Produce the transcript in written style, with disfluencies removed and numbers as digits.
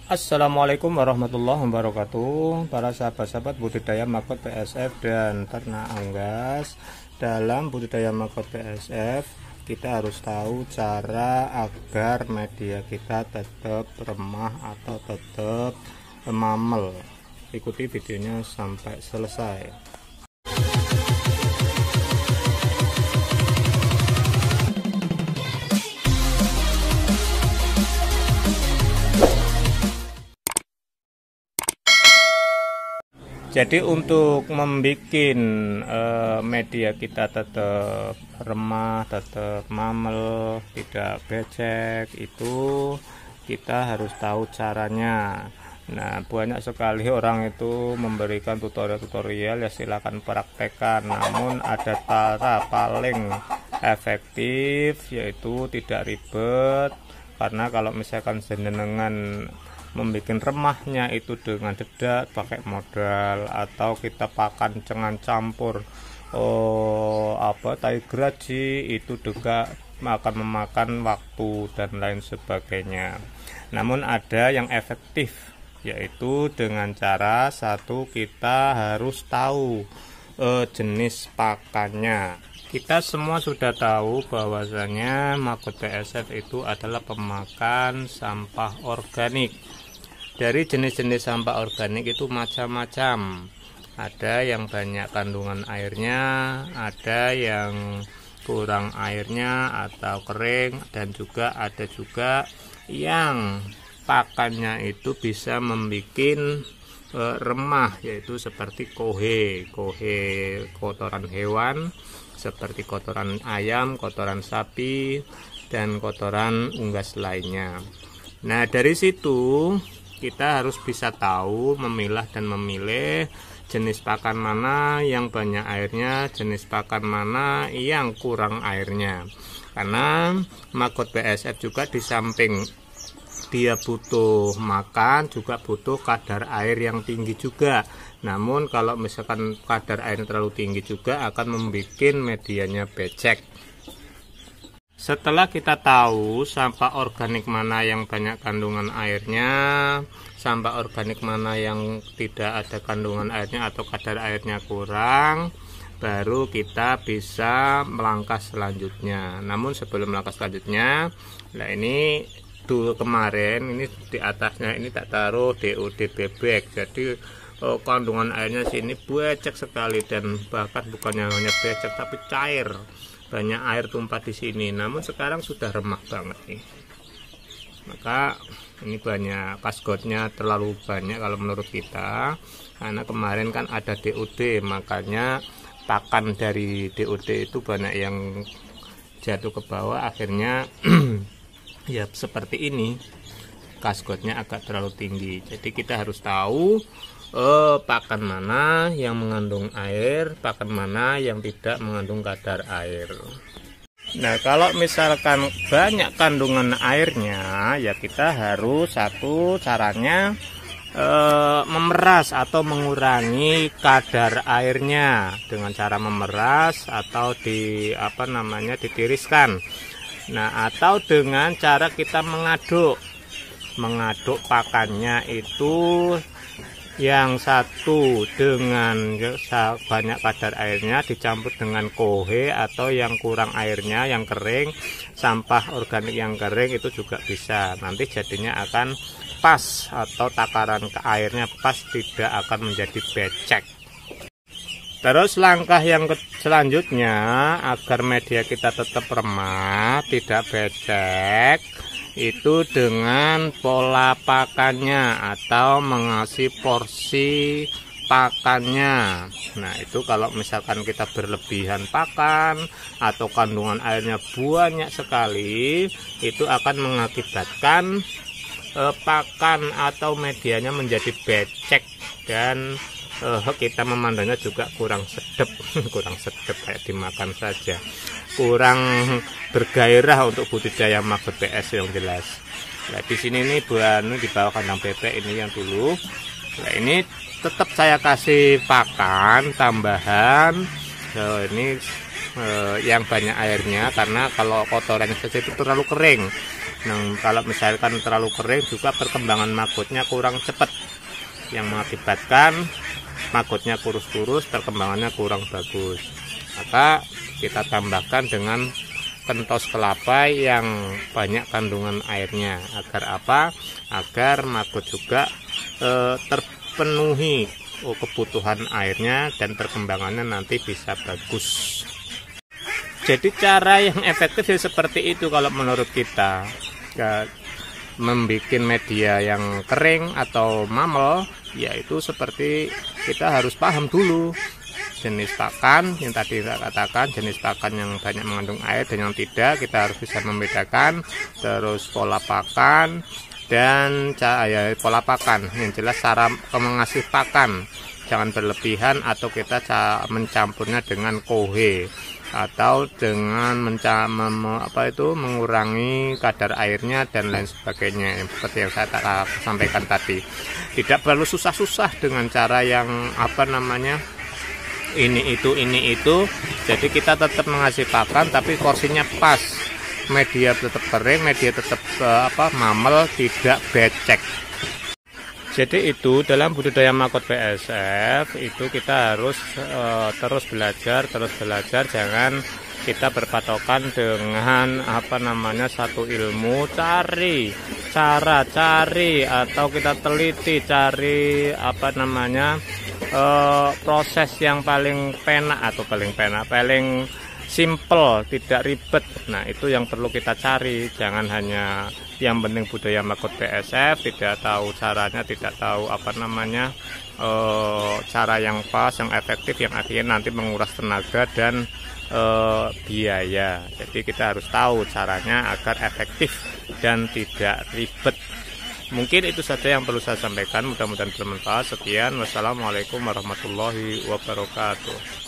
Assalamualaikum warahmatullahi wabarakatuh. Para sahabat-sahabat budidaya maggot PSF dan ternak unggas. Dalam budidaya maggot PSF, kita harus tahu cara agar media kita tetap remah atau tetap mamel. Ikuti videonya sampai selesai. Jadi untuk membuat media kita tetap remah, tetap mamel, tidak becek, itu kita harus tahu caranya. Nah, banyak sekali orang itu memberikan tutorial, ya silakan praktekkan. Namun ada cara paling efektif, yaitu tidak ribet. Karena kalau misalkan jenengan membuat remahnya itu dengan dedak pakai modal, atau kita pakan dengan campur tai graji, itu juga akan memakan waktu dan lain sebagainya. Namun ada yang efektif, yaitu dengan cara satu, kita harus tahu jenis pakannya. Kita semua sudah tahu bahwasanya maggot PSF itu adalah pemakan sampah organik. Dari jenis-jenis sampah organik itu macam-macam. Ada yang banyak kandungan airnya, ada yang kurang airnya atau kering, dan juga ada yang pakannya itu bisa membuat remah, yaitu seperti kohe kotoran hewan, seperti kotoran ayam, kotoran sapi, dan kotoran unggas lainnya. Nah, dari situ kita harus bisa tahu, memilah dan memilih jenis pakan mana yang banyak airnya, jenis pakan mana yang kurang airnya. Karena maggot PSF juga di samping dia butuh makan, juga butuh kadar air yang tinggi juga. Namun kalau misalkan kadar airnya terlalu tinggi juga akan membuat medianya becek. Setelah kita tahu sampah organik mana yang banyak kandungan airnya, sampah organik mana yang tidak ada kandungan airnya atau kadar airnya kurang, baru kita bisa melangkah selanjutnya. Namun sebelum melangkah selanjutnya, nah ini dulu kemarin ini di atasnya ini tak taruh DOD bebek, jadi kandungan airnya sini becek sekali, dan bahkan bukannya hanya becek tapi cair. Banyak air tumpah di sini. Namun sekarang sudah remah banget nih. Maka ini banyak kaskotnya, terlalu banyak kalau menurut kita. Karena kemarin kan ada DOD, makanya pakan dari DOD itu banyak yang jatuh ke bawah. Akhirnya ya seperti ini, kaskotnya agak terlalu tinggi. Jadi kita harus tahu pakan mana yang mengandung air, pakan mana yang tidak mengandung kadar air. Nah, kalau misalkan banyak kandungan airnya, ya kita harus satu caranya memeras atau mengurangi kadar airnya dengan cara memeras atau ditiriskan. Nah, atau dengan cara kita mengaduk pakannya itu, yang satu dengan banyak kadar airnya dicampur dengan kohe, atau yang kurang airnya, yang kering, sampah organik yang kering itu juga bisa. Nanti jadinya akan pas, atau takaran ke airnya pas, tidak akan menjadi becek. Terus langkah yang selanjutnya agar media kita tetap remah, tidak becek, itu dengan pola pakannya atau mengasih porsi pakannya. Nah, itu kalau misalkan kita berlebihan pakan atau kandungan airnya banyak sekali, itu akan mengakibatkan pakan atau medianya menjadi becek, dan kita memandangnya juga kurang sedap kayak dimakan saja, kurang bergairah untuk budidaya maggot PS yang jelas. Nah, di sini nih di bawah kandang bebek ini yang dulu. Nah, ini tetap saya kasih pakan tambahan. Ini yang banyak airnya, karena kalau kotorannya saja itu terlalu kering. Nah, kalau misalkan terlalu kering juga perkembangan maggotnya kurang cepat, yang mengakibatkan maggotnya kurus-kurus, perkembangannya kurang bagus. Maka kita tambahkan dengan kentos kelapa yang banyak kandungan airnya. Agar apa? Agar maggot juga terpenuhi kebutuhan airnya dan perkembangannya nanti bisa bagus. Jadi cara yang efektif ya seperti itu kalau menurut kita. Membuat media yang kering atau mamel, yaitu seperti kita harus paham dulu jenis pakan yang tadi saya katakan, jenis pakan yang banyak mengandung air dan yang tidak, kita harus bisa membedakan. Terus pola pakan dan pola pakan yang jelas cara mengasih pakan, jangan berlebihan atau kita mencampurnya dengan kohe atau dengan mengurangi kadar airnya dan lain sebagainya, seperti yang saya sampaikan tadi. Tidak perlu susah-susah dengan cara yang ini itu. Jadi kita tetap mengasih pakan tapi porsinya pas, media tetap kering, media tetap mamel, tidak becek. Jadi itu dalam budidaya maggot BASF itu kita harus terus belajar, jangan kita berpatokan dengan satu ilmu, cari atau kita teliti, cari proses yang paling paling simple, tidak ribet. Nah, itu yang perlu kita cari. Jangan hanya yang penting budaya maggot BASF, tidak tahu caranya, tidak tahu cara yang pas, yang efektif, yang akhirnya nanti menguras tenaga dan biaya. Jadi kita harus tahu caranya agar efektif dan tidak ribet. Mungkin itu saja yang perlu saya sampaikan, mudah-mudahan bermanfaat. Sekian, wassalamualaikum warahmatullahi wabarakatuh.